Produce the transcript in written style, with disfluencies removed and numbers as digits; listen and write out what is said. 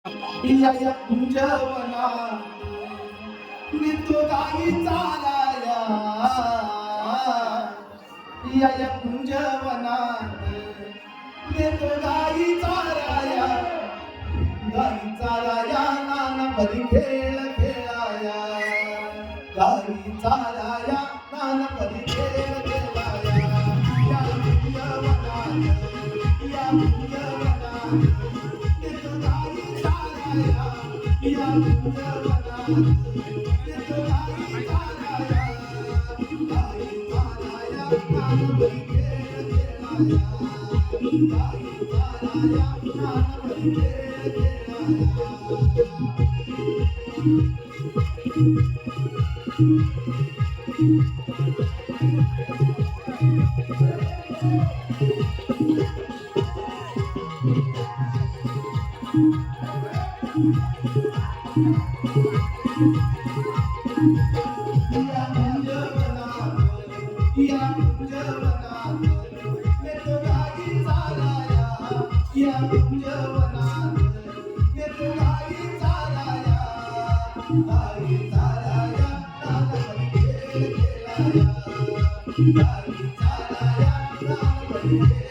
या कुंजवनात नितो गाई चालाया या कुंजवनात नितो गाई चालाया नाना परी खेळ खेळाया गाई चालाया नाना परी खेळ खेळाया या कुंजवनात नितो गाई चालाया या कुंजवनात नितो गाई चालाया गाई चालाया नाना परी खेळ खेळाया गाई चालाया नाना परी खेळ या कुंजवनात नितो गाई चालाया या कुंजवनात नितो गाई चालाया गाई चालाया नाना परी खेळ खेळाया गाई चालाया नाना परी खेळ